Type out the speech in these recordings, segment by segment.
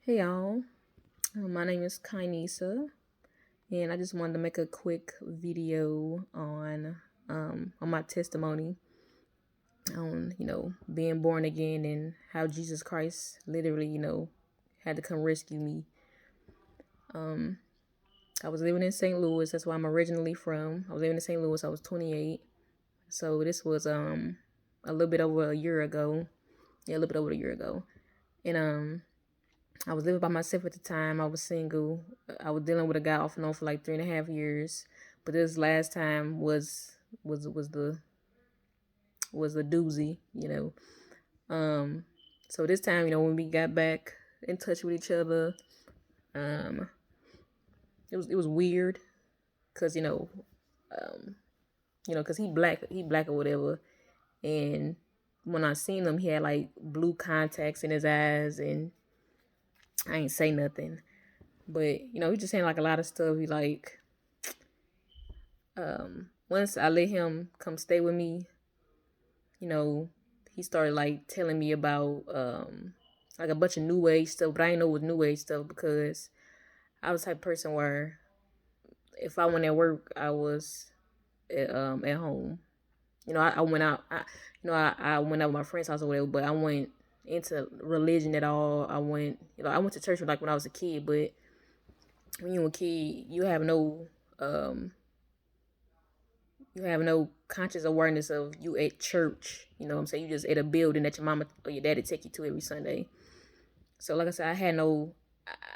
Hey y'all, my name is Kainisa, and I just wanted to make a quick video on my testimony on being born again and how Jesus Christ literally had to come rescue me. I was living in St. Louis. That's where I'm originally from. I was living in St. Louis. I was 28, so this was a little bit over a year ago. Yeah, a little bit over a year ago, and I was living by myself at the time. I was single. I was dealing with a guy off and on for like 3.5 years. But this last time was was the was the doozy. Um, so this time, when we got back in touch with each other, um, it was weird, cause cause he black or whatever, and when I seen him, he had like blue contacts in his eyes, and I ain't say nothing. But he just saying like a lot of stuff. He like once I let him come stay with me, you know, he started like telling me about like a bunch of new age stuff, but I didn't know it was new age stuff because I was the type of person where if I went at work, I was at home. I went out. I went out with my friend's house or whatever, but I went into religion at all. I went to church like when I was a kid, but when you were a kid, um, you have no conscious awareness of you at church. You know what I'm saying? You just at a building that your mama or your daddy take you to every Sunday. So like I said,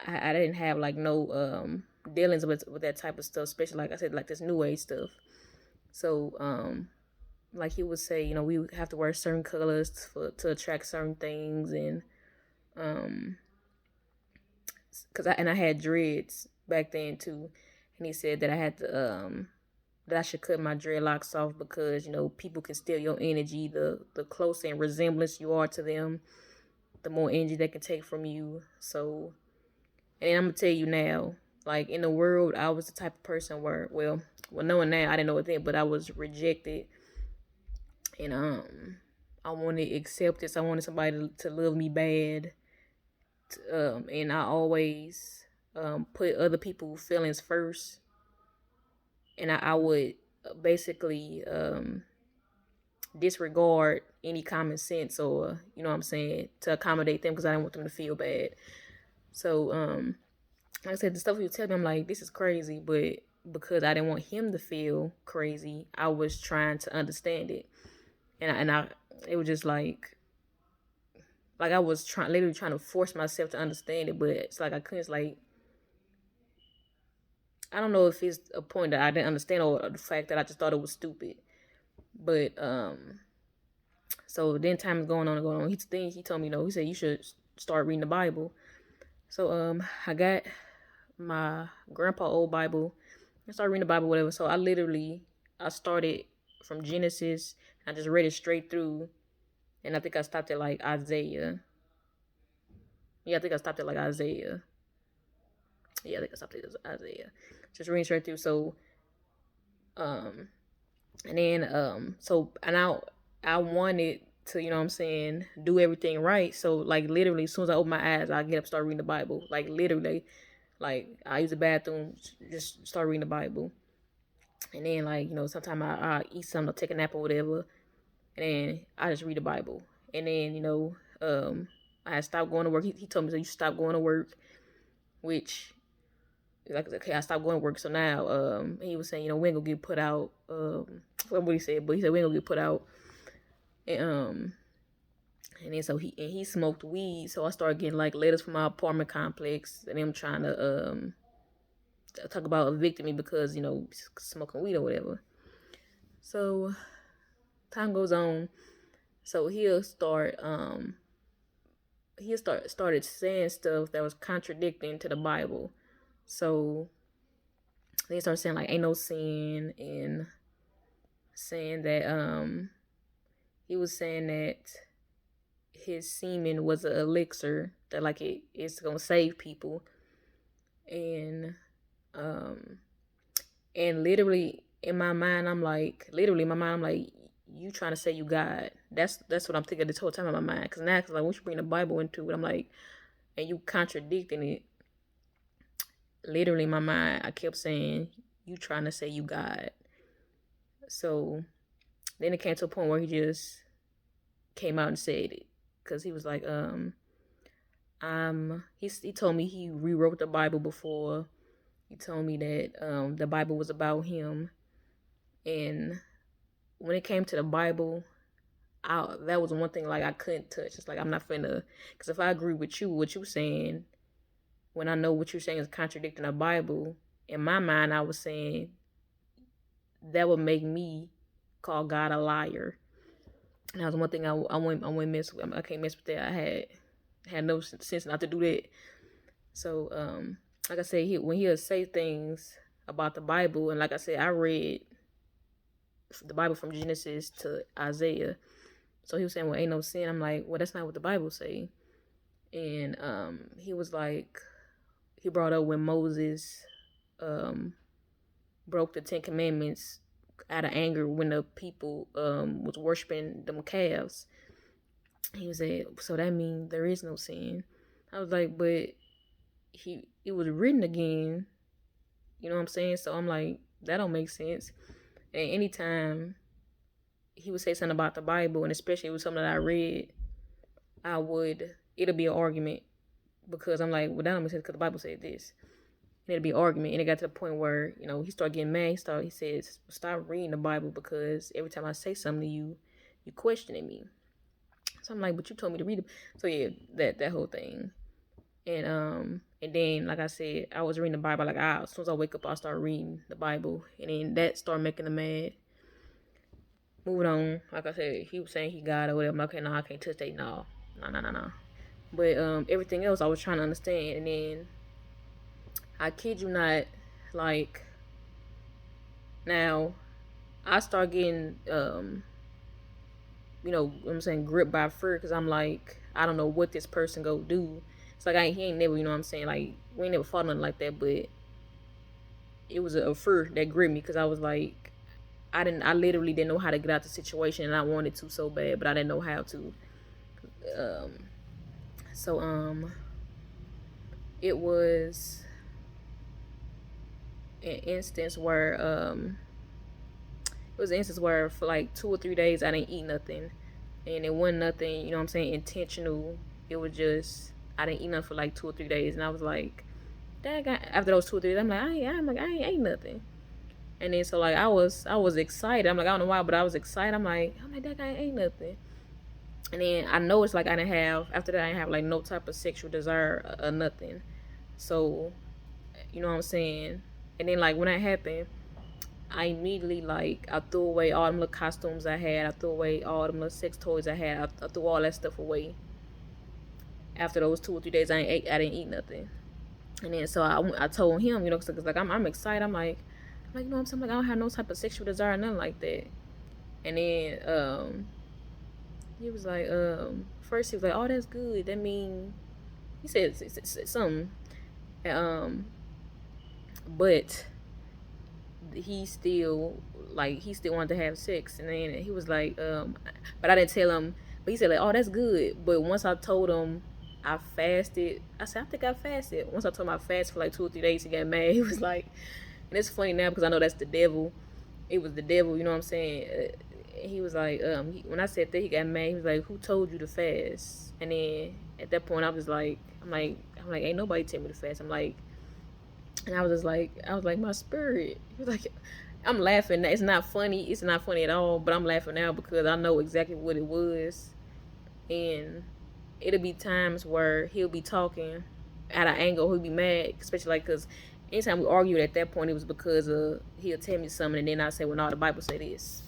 I didn't have like no dealings with that type of stuff, especially like I said, like this new age stuff. So like he would say, we have to wear certain colors to attract certain things, and um I had dreads back then too, and he said that I had to that I should cut my dreadlocks off because people can steal your energy. The closer in resemblance you are to them, the more energy they can take from you. So, and I'm gonna tell you now, like in the world, I was the type of person where, well, knowing now, I didn't know it then, but I was rejected, and I wanted acceptance. I wanted somebody to love me bad, and I always put other people's feelings first, and I would basically disregard any common sense or what I'm saying, to accommodate them because I didn't want them to feel bad. So like I said, the stuff he was telling me, I'm like, this is crazy, but because I didn't want him to feel crazy, I was trying to understand it, and I it was just like I was literally trying to force myself to understand it, but it's like I couldn't. It's like I don't know if it's a point that I didn't understand or the fact that I just thought it was stupid, but so then time is going on and going on. He told me, he said you should start reading the Bible. So I got my grandpa old Bible. I started reading the Bible, whatever. So I started from Genesis. I just read it straight through, and I think I stopped at like Isaiah. Yeah, I think I stopped at like Isaiah. Yeah, I think I stopped at Isaiah. Just reading straight through. So um and then I wanted to, what I'm saying, do everything right. So like literally as soon as I open my eyes, I get up, start reading the Bible. Like literally, like I use the bathroom, just start reading the Bible. And then like, sometimes I eat something or take a nap or whatever, and then I just read the Bible. And then, I had stopped going to work. He told me, so you stop going to work, which like okay, I stopped going to work. So now he was saying, we ain't gonna get put out. What he said, but he said we ain't gonna get put out. And and then so he smoked weed. So I started getting like letters from my apartment complex, and them trying to talk about evicting me because smoking weed or whatever. So time goes on. So started saying stuff that was contradicting to the Bible. So they started saying like ain't no sin, and saying that he was saying that his semen was an elixir that like it's gonna save people, and um and literally in my mind I'm like, you trying to say you God? That's what I'm thinking this whole time in my mind. Cause now, cause like once you bring the Bible into it, I'm like, and you contradicting it, literally in my mind, I kept saying, you trying to say you God. So then it came to a point where he just came out and said it. Because he was like, he told me he rewrote the Bible before. He told me that the Bible was about him. And when it came to the Bible, that was one thing like I couldn't touch. It's like I'm not finna, because if I agree with you, what you saying, when I know what you're saying is contradicting the Bible, in my mind I was saying that would make me call God a liar. And that was one thing I wouldn't mess with. I can't mess with that. I had no sense not to do that. So like I said, when he'll say things about the Bible, and like I said, I read the Bible from Genesis to Isaiah. So he was saying, well, ain't no sin. I'm like, well, that's not what the Bible say. And he was like, he brought up when Moses broke the 10 Commandments out of anger when the people was worshiping them calves. He was like, so that means there is no sin. I was like, but it was written again. You know what I'm saying? So I'm like, that don't make sense. And anytime he would say something about the Bible, and especially with something that I read, it'll be an argument, because I'm like, well, that don't make sense because the Bible said this. And it'll be an argument. And it got to the point where, he started getting mad. He says, stop reading the Bible, because every time I say something to you, you questioning me. So I'm like, but you told me to read it. So yeah, that whole thing. And then, like I said, I was reading the Bible. Like, as soon as I wake up, I'll start reading the Bible. And then that started making him mad. Moving on, like I said, he was saying he got or whatever. Okay, no, I can't touch that. No. But everything else I was trying to understand. And then, I kid you not, like, now, I start getting, I'm saying, gripped by fear, because I'm like, I don't know what this person go do. It's like, he ain't never, I'm saying, like, we ain't never fought nothing like that, but it was a fear that gripped me, because I was like, I literally didn't know how to get out the situation, and I wanted to so bad, but I didn't know how to. It was an instance where, for like 2 or 3 days I didn't eat nothing, and it wasn't nothing, intentional. It was just, I didn't eat nothing for like 2 or 3 days, and I was like, after those 2 or 3 days, I ain't ate nothing. And then so like I was excited. I'm like, I don't know why, but I was excited. I'm like, that guy ain't nothing. And then I know it's like after that I didn't have like no type of sexual desire or nothing. So, you know what I'm saying? And then like when that happened, I immediately like I threw away all them little costumes I had. I threw away all them little sex toys I had. I threw all that stuff away. After those 2 or 3 days, I didn't eat nothing. And then so I told him, cause like I'm excited. I'm like, what I'm saying? Like, I don't have no type of sexual desire, nothing like that. And then he was like, first he was like, oh, that's good. That mean, he said something. But he still wanted to have sex. And then he was like, but I didn't tell him. But he said like, oh, that's good. But once I told him I fasted, I said, I think I fasted. Once I told him I fasted for like 2 or 3 days, he got mad. He was like, and it's funny now because I know that's the devil. It was the devil, you know what I'm saying? He was like, when I said that, he got mad. He was like, who told you to fast? And then at that point, I was like, I'm like, ain't nobody tell me to fast. I'm like, and I was like, my spirit. He was like, I'm laughing. It's not funny. It's not funny at all. But I'm laughing now because I know exactly what it was. And it'll be times where he'll be talking at an angle. He'll be mad, especially like because anytime we argued at that point, it was because he'll tell me something, and then I say, well, no, the Bible say this.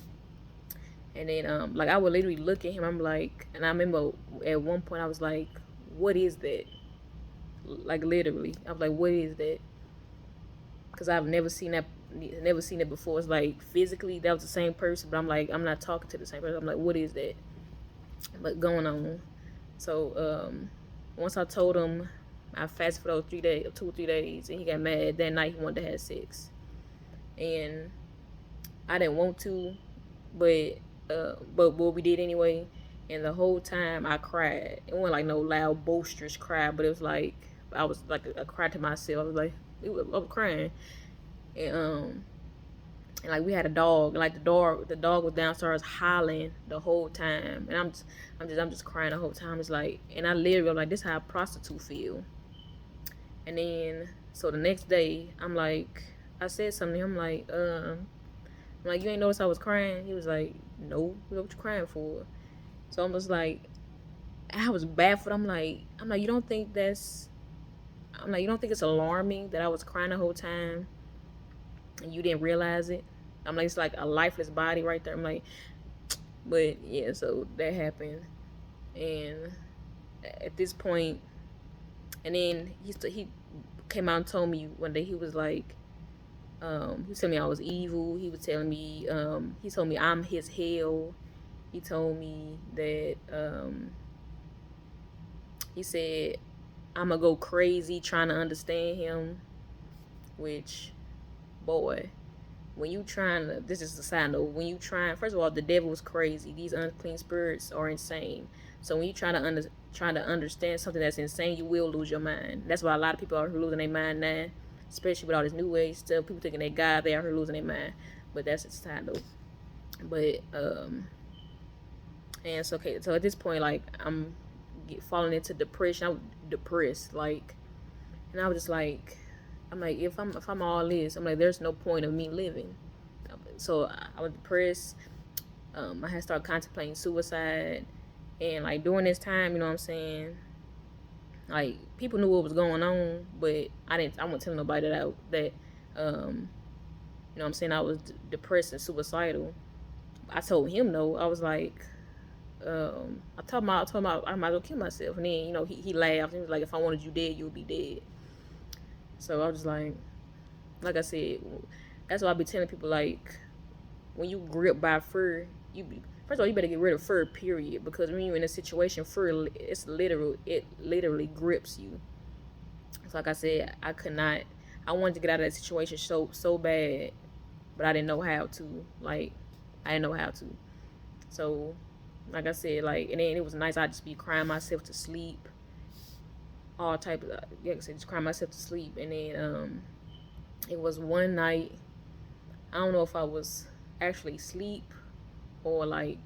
And then like I would literally look at him. I'm like, and I remember at one point I was like, what is that? Like literally, I was like, what is that? Because I've never seen it before. It's like physically that was the same person, but I'm like, I'm not talking to the same person. I'm like, what is that? But going on. So once I told him I fasted for those 2 or 3 days, and he got mad. That night he wanted to have sex, and I didn't want to, but we did anyway. And the whole time I cried. It wasn't like no loud boisterous cry, but it was like I was like a cry to myself. I was like, I was crying. And like we had a dog, and like the dog was downstairs howling the whole time, and I'm just crying the whole time. It's like, and I literally was like, this is how a prostitute feel. And then so the next day, I'm like, I said something to him, I'm like, you ain't notice I was crying? He was like, no, what you crying for? So I was like, I was baffled. You don't think that's, you don't think it's alarming that I was crying the whole time and you didn't realize it? I'm like, it's like a lifeless body right there. I'm like, but yeah, so that happened. And at this point, and then he came out and told me one day, he was like, he was telling me I was evil. He was telling me, he told me I'm his hell. He told me that, he said, I'm gonna go crazy trying to understand him, which, boy, when you trying to, this is a side note, when you trying, first of all, the devil is crazy. These unclean spirits are insane. So when you trying to understand something that's insane, you will lose your mind. That's why a lot of people are losing their mind now, especially with all this new age stuff. People thinking they God, they are here losing their mind. But that's a side note. But and so okay, so at this point, like I'm falling into depression. I was depressed, like, and I was just like, I'm like, if I'm all this, I'm like, there's no point of me living. So I was depressed. I had started contemplating suicide, and like during this time, you know what I'm saying, like people knew what was going on, but I wouldn't tell nobody that you know what I'm saying, I was depressed and suicidal. I told him no. I was like, I told him I might as well kill myself, and then he laughed. He was like, if I wanted you dead, you would be dead. So I was just like I said, that's why I be telling people, like, when you grip by fear, first of all, you better get rid of fear, period. Because when you're in a situation, fear, it literally grips you. So like I said, I wanted to get out of that situation so bad, but I didn't know how to. Like, I didn't know how to. So, like I said, like, and then it was nice. I just be crying myself to sleep, all type of, like I said, just crying myself to sleep. And then it was one night. I don't know if I was actually asleep or like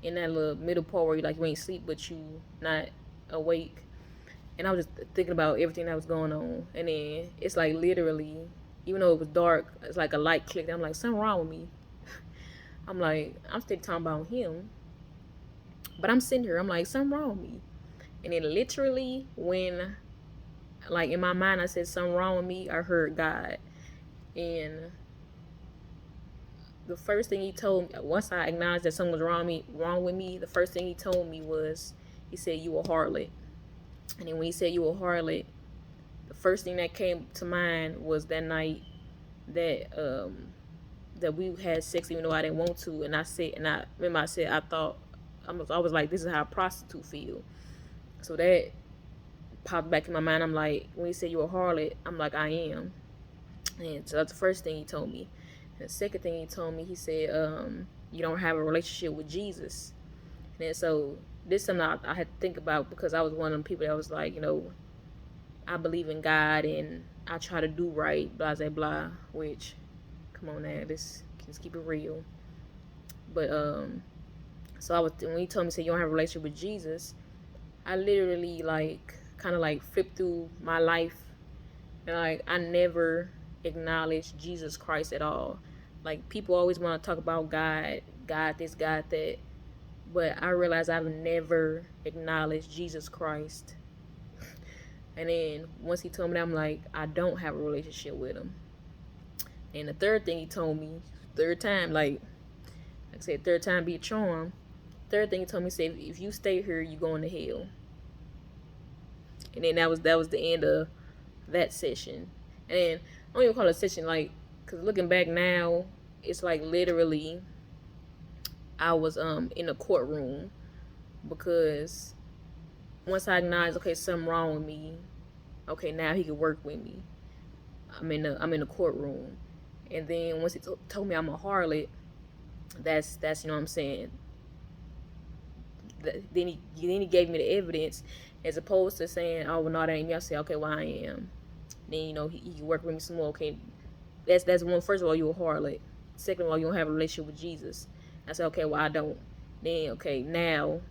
in that little middle part where you ain't sleep but you not awake. And I was just thinking about everything that was going on. And then it's like literally, even though it was dark, it's like a light clicked. I'm like, something wrong with me. I'm like, I'm still talking about him. But I'm sitting here, I'm like, something wrong with me. And then literally when, like, in my mind I said something wrong with me, I heard God. And the first thing he told me, once I acknowledged that something was wrong with me, the first thing he told me was, he said, you a harlot. And then when he said you a harlot, the first thing that came to mind was that night that that we had sex even though I didn't want to. And I remember I said, I was like, this is how a prostitute feel. So that popped back in my mind. I'm like, when he said you a harlot, I'm like, I am. And so that's the first thing he told me. And the second thing he told me, he said, you don't have a relationship with Jesus. And so this is something I had to think about, because I was one of them people that was like, I believe in God and I try to do right, blah, blah, blah, which, come on now, let's keep it real. But, so when he told me, say, you don't have a relationship with Jesus, I literally, kind of flipped through my life, and, I never acknowledged Jesus Christ at all. Like, people always want to talk about God this, God that, but I realized I've never acknowledged Jesus Christ. And then once he told me that, I'm like, I don't have a relationship with him. And the third thing he told me, third time, like I said, third time be a charm. Third thing he told me, say, if you stay here, you going to hell. And then that was the end of that session. And then I don't even call it a session, because looking back now, it's like literally I was in a courtroom, because once I acknowledged, okay, something wrong with me, okay, now he could work with me. I'm in the courtroom. And then once he told me I'm a harlot, that's you know what I'm saying, then he gave me the evidence, as opposed to saying, oh, well, no, that ain't me. I said, okay, well, I am. Then, you know, he worked with me some more. Okay, that's one. First of all, you a harlot. Second of all, you don't have a relationship with Jesus. I said, okay, well, I don't. Then, okay, now,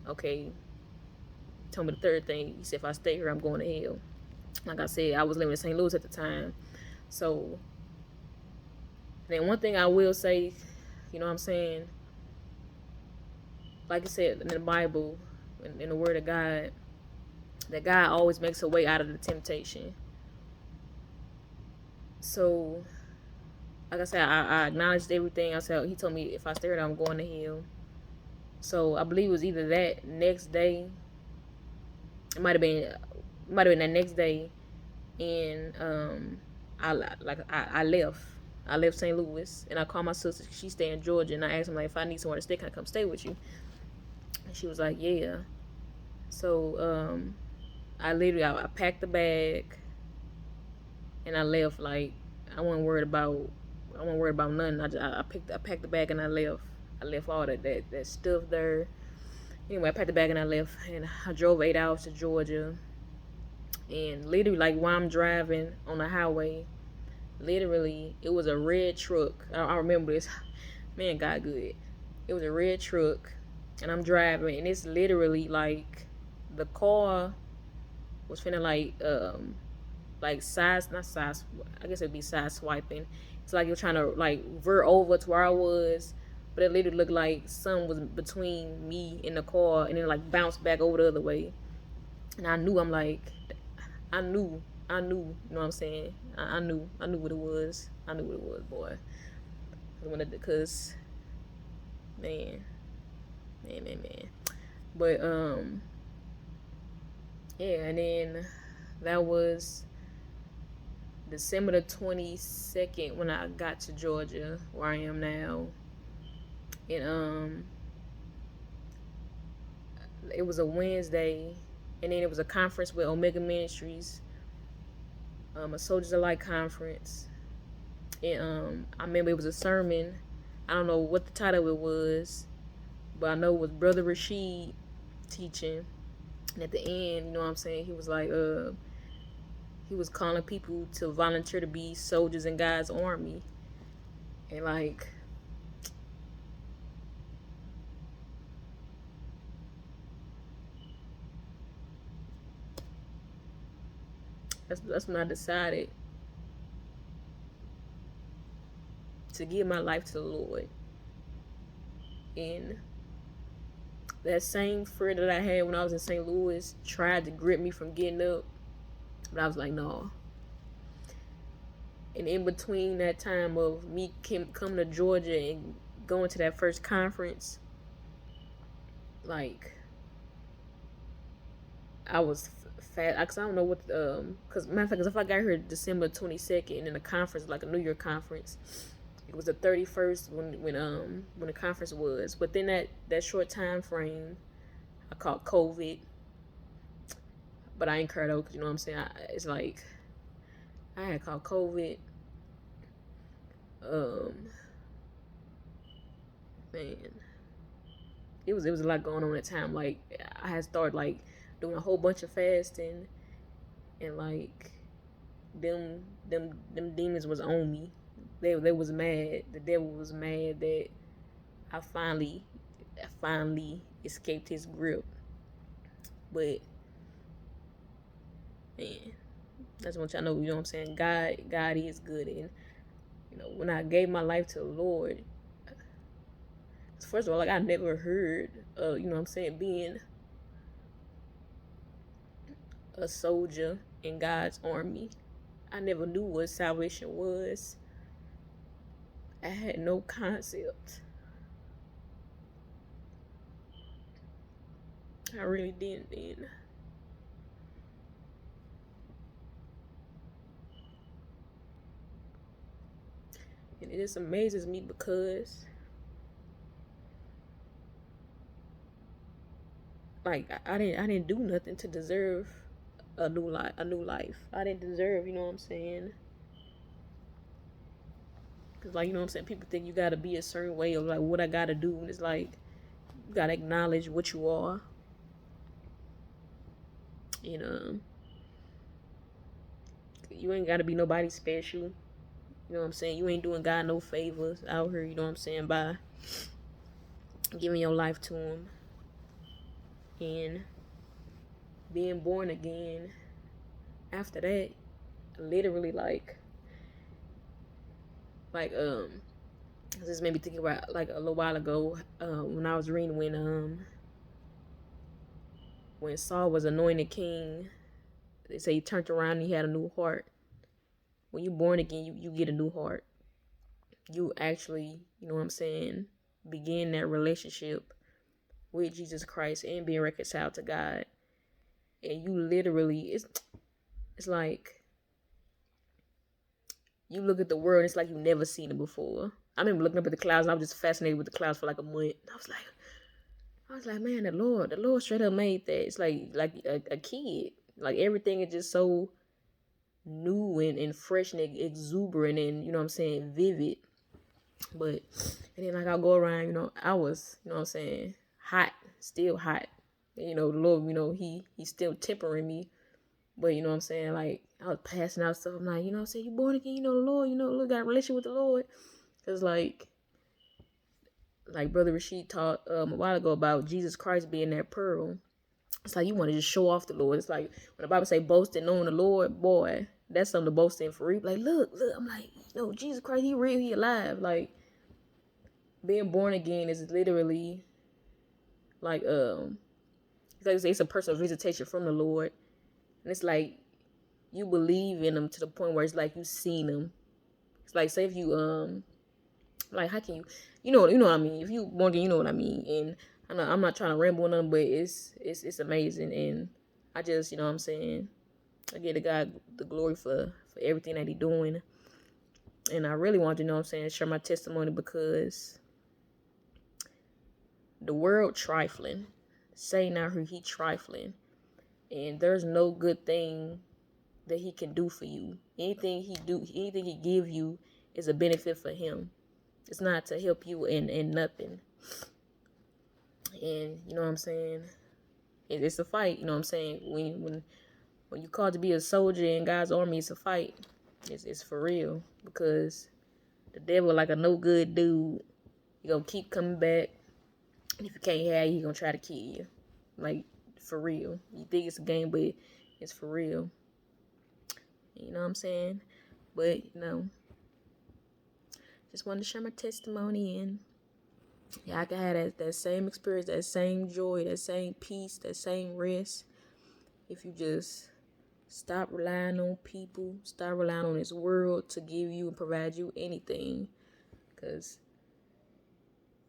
okay, told me the third thing. He said, if I stay here, I'm going to hell. Like I said, I was living in St. Louis at the time. So, then one thing I will say, you know what I'm saying? Like I said, in the Bible, in the Word of God, that God always makes a way out of the temptation. So, like I said, I acknowledged everything. I said, he told me if I stay here, I'm going to hell. So I believe it was either that next day. It might have been that next day, and I left. I left St. Louis, and I called my sister. She stay in Georgia, and I asked him like, if I need somewhere to stay, can I come stay with you? And she was like, yeah. So I packed the bag, and I left. Like I wasn't worried about nothing. I packed the bag and I left. I left all that stuff there. Anyway, I packed the bag and I left, and I drove 8 hours to Georgia. And literally, like while I'm driving on the highway, literally it was a red truck. I remember this. Man, God good. It was a red truck, and I'm driving, and it's literally like the car was finna like size, not size, I guess it'd be side swiping. It's like you're trying to like veer over to where I was, but it literally looked like something was between me and the car, and then like bounced back over the other way. And I knew, I knew, you know what I'm saying? I knew what it was. I knew what it was, boy. Because, man. But, yeah, and then that was December the 22nd when I got to Georgia, where I am now. And, it was a Wednesday, and then it was a conference with Omega Ministries, a Soldiers of Light conference. And I remember it was a sermon. I don't know what the title of it was, but I know it was Brother Rashid teaching. And at the end, you know what I'm saying, he was like, he was calling people to volunteer to be soldiers in God's army. And like, that's when I decided to give my life to the Lord. And that same fear that I had when I was in St. Louis tried to grip me from getting up, but I was like, no. And in between that time of me coming to Georgia and going to that first conference, like, I was fat. Cause I don't know what, cause matter of fact, if I got here December 22nd, and then the conference, like a New Year conference, it was the 31st when the conference was. Within that short time frame, I caught COVID, but I ain't care though, cause you know what I'm saying. It's like I had caught COVID. Man, it was a lot going on at the time. Like I had started like doing a whole bunch of fasting, and like them demons was on me. They was mad. The devil was mad that I finally escaped his grip. But man, that's what y'all know. You know what I'm saying? God is good, and you know when I gave my life to the Lord. First of all, like I never heard, you know what I'm saying, being a soldier in God's army. I never knew what salvation was. I had no concept. I really didn't then. And it just amazes me because like I didn't do nothing to deserve a new life. I didn't deserve, you know what I'm saying? Cause like you know what I'm saying, people think you gotta be a certain way of like what I gotta do, and it's like You gotta acknowledge what you are. And you ain't gotta be nobody special. You know what I'm saying? You ain't doing God no favors out here, you know what I'm saying, by giving your life to him and being born again. After that, literally this made me think about like a little while ago, when I was reading when Saul was anointed king. They say he turned around and he had a new heart. When you're born again, you get a new heart. You actually, you know what I'm saying, begin that relationship with Jesus Christ and being reconciled to God. And you literally, it's like you look at the world, it's like you've never seen it before. I remember looking up at the clouds, and I was just fascinated with the clouds for like a month. I was like, man, the Lord straight up made that. It's like a kid. Like everything is just so new and fresh and exuberant and, you know what I'm saying, vivid. But and then like I'll go around, I was, you know what I'm saying, hot, still hot. And, the Lord, he's still tempering me. But you know what I'm saying, like I was passing out stuff. I'm like, you know what I'm saying, you born again, the Lord, the Lord got a relationship with the Lord. Cause like Brother Rashid taught a while ago about Jesus Christ being that pearl. It's like you want to just show off the Lord. It's like when the Bible say boasting on the Lord, boy, that's something to boast in for real. Like, look, I'm like, Jesus Christ, he real, he alive. Like, being born again is literally like it's a personal visitation from the Lord. And it's like you believe in him to the point where it's like you seen him. It's like, say if you like, how can you know what I mean? If you born again, you know what I mean. And I'm not trying to ramble on them, but it's amazing. And I just, you know what I'm saying, I give the God the glory for everything that he doing. And I really want to, you know what I'm saying, share my testimony because the world trifling. Satan out here, he trifling. And there's no good thing that he can do for you. Anything he give you is a benefit for him. It's not to help you in nothing. And you know what I'm saying? It's a fight, you know what I'm saying? When you called to be a soldier in God's army, it's a fight. It's for real. Because the devil, like a no good dude, he gonna keep coming back. And if you can't have you, he gonna try to kill you. Like, for real. You think it's a game, but it's for real. You know what I'm saying? But, just wanted to share my testimony, and yeah, I can have that same experience, that same joy, that same peace, that same rest. If you just stop relying on people, stop relying on this world to give you and provide you anything. Because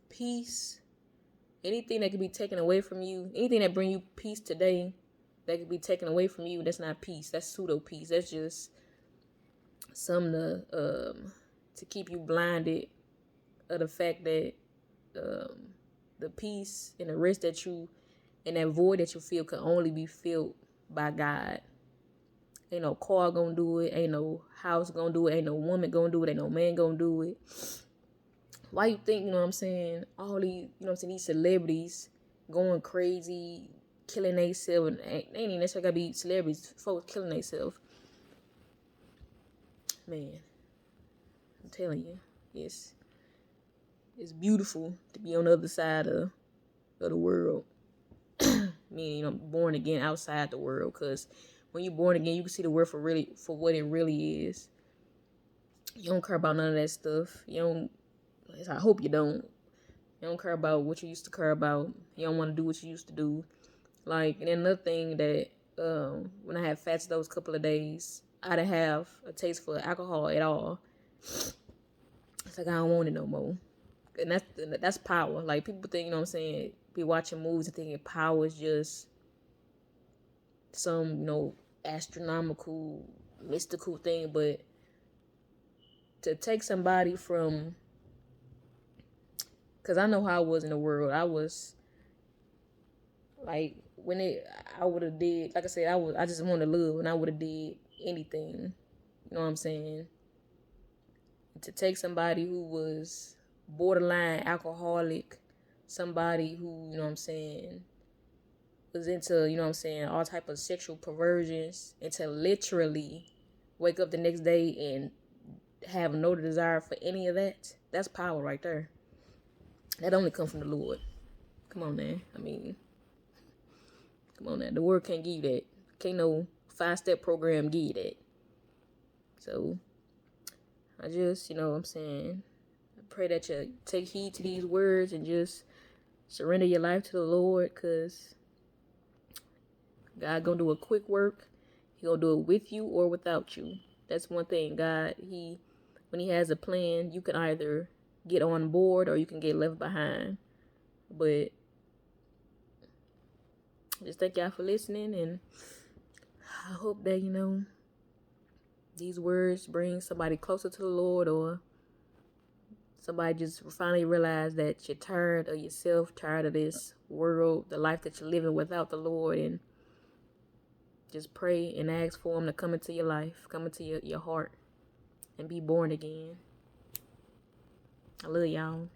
peace, anything that can be taken away from you, anything that bring you peace today, that can be taken away from you, that's not peace. That's pseudo peace. That's just something to keep you blinded of the fact that the peace and the rest that you, and that void that you feel, can only be filled by God. Ain't no car gonna do it. Ain't no house gonna do it. Ain't no woman gonna do it. Ain't no man gonna do it. Why you think, you know what I'm saying, all these, you know what I'm saying, these celebrities going crazy, killing themselves, and ain't even necessarily gotta be celebrities, folks killing themselves. Man, I'm telling you, it's beautiful to be on the other side of the world. Meaning, born again outside the world, because when you're born again, you can see the world for what it really is. You don't care about none of that stuff. I hope you don't. You don't care about what you used to care about. You don't want to do what you used to do. Like, and then another thing that, when I had fasted those couple of days, I didn't have a taste for alcohol at all. It's like, I don't want it no more. And that's power. Like, people think, you know what I'm saying, be watching movies and thinking power is just some, astronomical, mystical thing. But to take somebody from, because I know how I was in the world. I was like, I would have did, like I said, I just wanted to live, and I would have did anything. You know what I'm saying? To take somebody who was borderline alcoholic, somebody who, you know what I'm saying, was into, you know what I'm saying, all type of sexual perversions, and to literally wake up the next day and have no desire for any of that, that's power right there. That only comes from the Lord. Come on, man. I mean, come on, now. The word can't give you that. Can't no 5-step program give you that. So, I just, you know what I'm saying, I pray that you take heed to these words and just surrender your life to the Lord, because God gonna do a quick work. He gonna do it with you or without you. That's one thing. God, when he has a plan, you can either get on board or you can get left behind. But just thank y'all for listening, and I hope that, you know, these words bring somebody closer to the Lord, or somebody just finally realize that you're tired of yourself, tired of this world, the life that you're living without the Lord, and just pray and ask for him to come into your life, come into your heart, and be born again. I love y'all.